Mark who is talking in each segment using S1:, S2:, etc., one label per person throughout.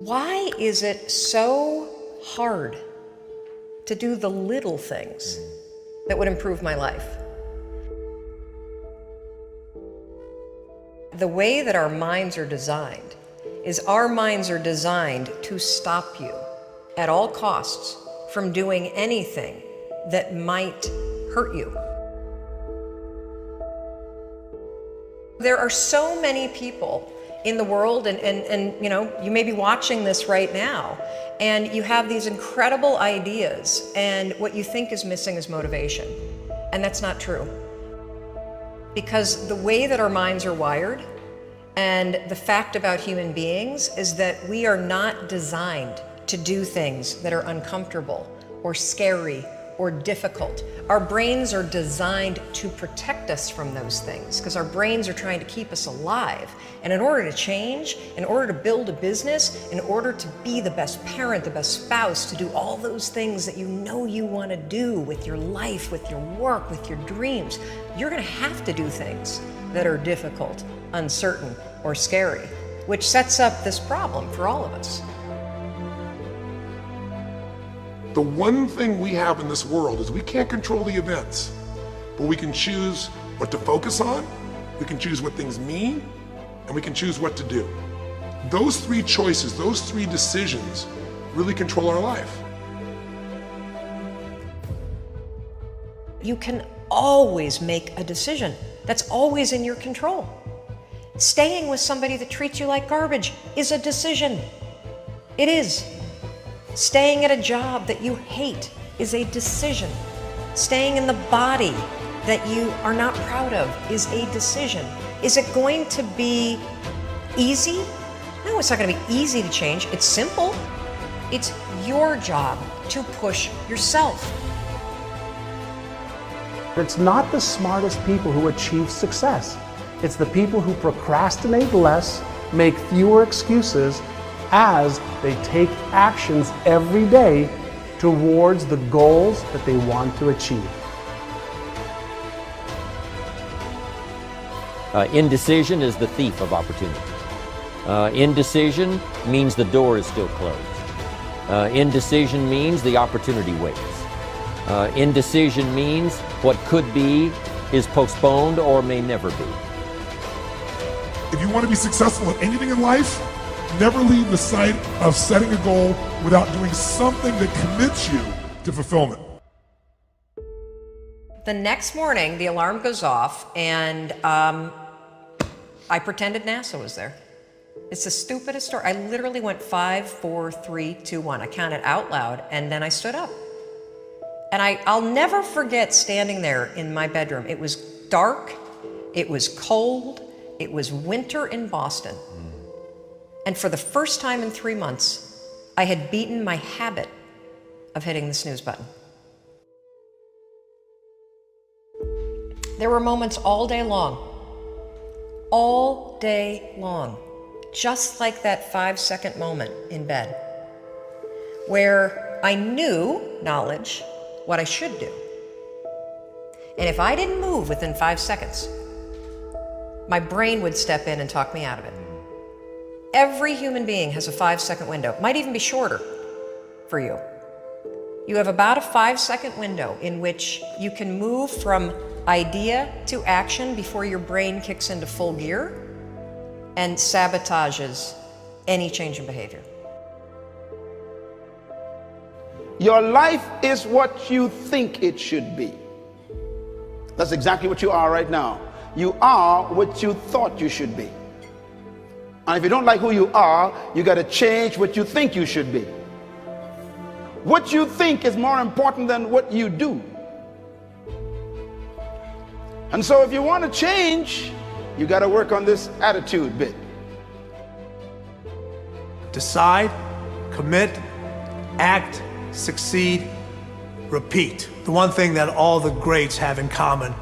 S1: Why is it so hard to do the little things that would improve my life? The way that our minds are designed is our minds are designed to stop you at all costs from doing anything that might hurt you. There are so many people in the world, and you know, you may be watching this right now, and you have these incredible ideas, and what you think is missing is motivation. And that's not true. Because the way that our minds are wired, and the fact about human beings is that we are not designed to do things that are uncomfortable or scary or difficult. Our brains are designed to protect us from those things because our brains are trying to keep us alive. And in order to change, in order to build a business, in order to be the best parent, the best spouse, to do all those things that you know you want to do with your life, with your work, with your dreams, you're going to have to do things that are difficult, uncertain, or scary, which sets up this problem for all of us.
S2: The one thing we have in this world is we can't control the events, but we can choose what to focus on, we can choose what things mean, and we can choose what to do. Those three choices, those three decisions really control our life.
S1: You can always make a decision. That's always in your control. Staying with somebody that treats you like garbage is a decision. It is. Staying at a job that you hate is a decision. Staying in the body that you are not proud of is a decision. Is it going to be easy? No, it's not going to be easy to change. It's simple. It's your job to push yourself.
S3: It's not the smartest people who achieve success. It's the people who procrastinate less, make fewer excuses, as they take actions every day towards the goals that they want to achieve.
S4: Indecision is the thief of opportunity. Indecision means the door is still closed. Indecision means the opportunity waits. Indecision means what could be is postponed or may never be.
S2: If you want to be successful at anything in life, never leave the sight of setting a goal without doing something that commits you to fulfillment.
S1: The next morning, the alarm goes off, and I pretended NASA was there. It's the stupidest story. I literally went 5, 4, 3, 2, 1. I counted out loud, and then I stood up. And I'll never forget standing there in my bedroom. It was dark, it was cold, it was winter in Boston. And for the first time in 3 months, I had beaten my habit of hitting the snooze button. There were moments all day long, just like that 5-second moment in bed, where I knew, knowledge, what I should do. And if I didn't move within 5 seconds, my brain would step in and talk me out of it. Every human being has a 5-second window. It might even be shorter for you. You have about a 5-second window in which you can move from idea to action before your brain kicks into full gear and sabotages any change in behavior.
S5: Your life is what you think it should be. That's exactly what you are right now. You are what you thought you should be. And if you don't like who you are, you got to change what you think you should be. What you think is more important than what you do. And so if you want to change, you got to work on this attitude bit.
S6: Decide, commit, act, succeed, repeat. The one thing that all the greats have in common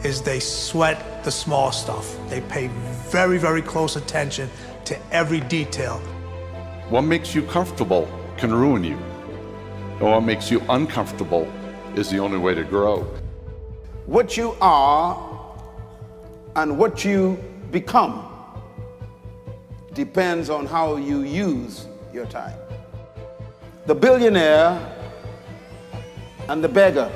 S6: is they sweat the small stuff. They pay very, very close attention to every detail.
S7: What makes you comfortable can ruin you. And what makes you uncomfortable is the only way to grow.
S5: What you are and what you become depends on how you use your time. The billionaire and the beggar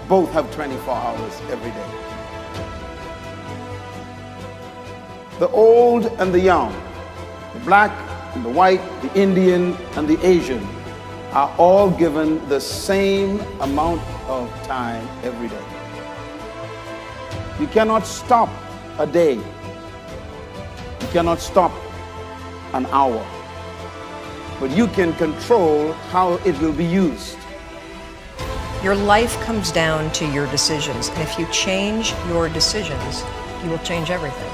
S5: both have 24 hours every day. The old and the young, the black and the white, the Indian and the Asian are all given the same amount of time every day. You cannot stop a day. You cannot stop an hour. But you can control how it will be used.
S1: Your life comes down to your decisions, and if you change your decisions, you will change everything.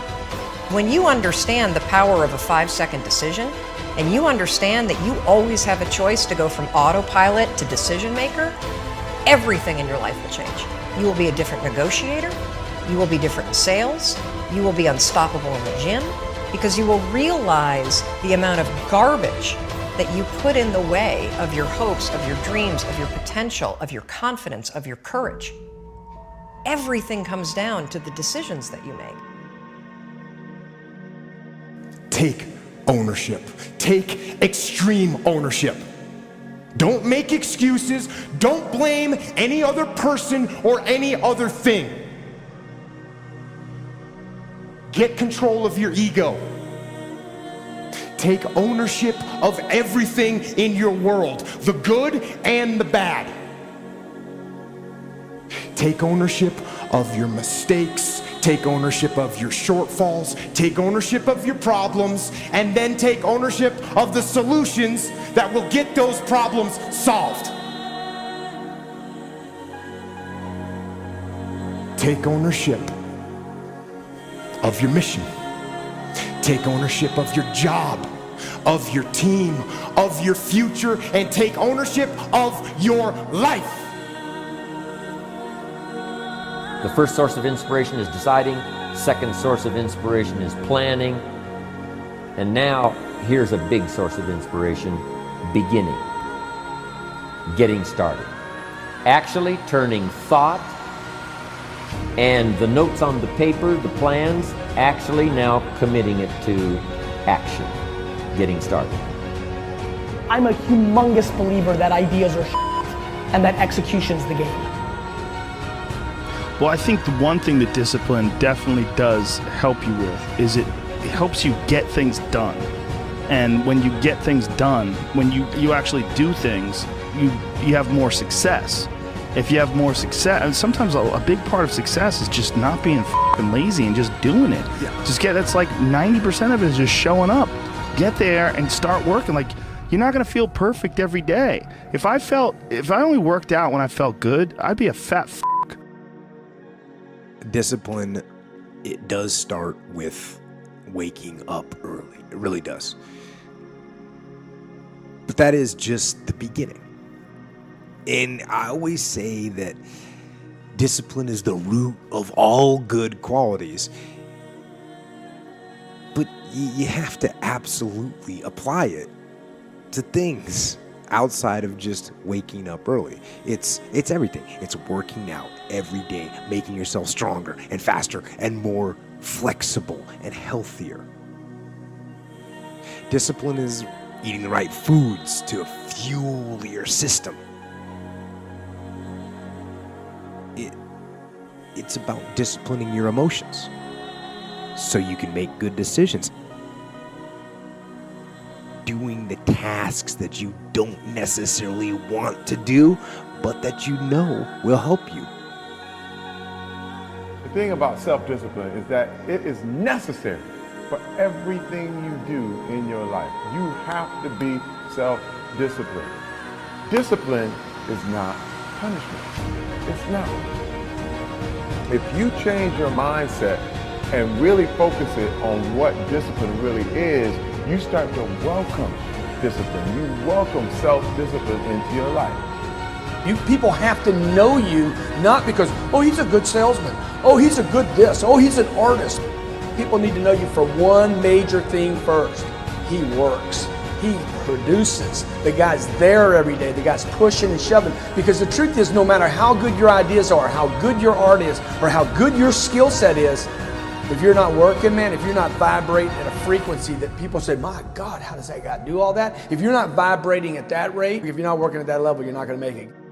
S1: When you understand the power of a 5-second decision, and you understand that you always have a choice to go from autopilot to decision maker, everything in your life will change. You will be a different negotiator, you will be different in sales, you will be unstoppable in the gym, because you will realize the amount of garbage that you put in the way of your hopes, of your dreams, of your potential, of your confidence, of your courage. Everything comes down to the decisions that you make.
S8: Take ownership. Take extreme ownership. Don't make excuses. Don't blame any other person or any other thing. Get control of your ego. Take ownership of everything in your world, the good and the bad. Take ownership of your mistakes. Take ownership of your shortfalls. Take ownership of your problems. And then take ownership of the solutions that will get those problems solved. Take ownership of your mission. Take ownership of your job, of your team, of your future, and take ownership of your life.
S4: The first source of inspiration is deciding. Second source of inspiration is planning. And now, here's a big source of inspiration, beginning. Getting started. Actually turning thought and the notes on the paper, the plans, actually now committing it to action. Getting started.
S9: I'm a humongous believer that ideas are and that execution's the game.
S10: Well, I think the one thing that discipline definitely does help you with is it helps you get things done. And when you get things done, when you actually do things, you have more success. If you have more success, and sometimes a big part of success is just not being f***ing lazy and just doing it.
S8: Yeah.
S10: That's like 90% of it is just showing up. Get there and start working. Like, you're not gonna feel perfect every day. If I only worked out when I felt good, I'd be a fat f***.
S11: Discipline, it does start with waking up early. It really does. But that is just the beginning. And I always say that discipline is the root of all good qualities. But you have to absolutely apply it to things outside of just waking up early. It's everything. It's working out every day, making yourself stronger and faster and more flexible and healthier. Discipline is eating the right foods to fuel your system. It's about disciplining your emotions so you can make good decisions. Doing the tasks that you don't necessarily want to do, but that you know will help you.
S12: The thing about self-discipline is that it is necessary for everything you do in your life. You have to be self-disciplined. Discipline is not punishment. It's not. If you change your mindset and really focus it on what discipline really is, you start to welcome discipline. You welcome self-discipline into your life.
S13: You people have to know you, not because, oh, he's a good salesman. Oh, he's a good this. Oh, he's an artist. People need to know you for one major thing first. He works. He produces. The guy's there every day. The guy's pushing and shoving. Because the truth is, no matter how good your ideas are, how good your art is, or how good your skill set is, if you're not working, man, if you're not vibrating at a frequency that people say, my God, how does that guy do all that? If you're not vibrating at that rate, if you're not working at that level, you're not going to make it.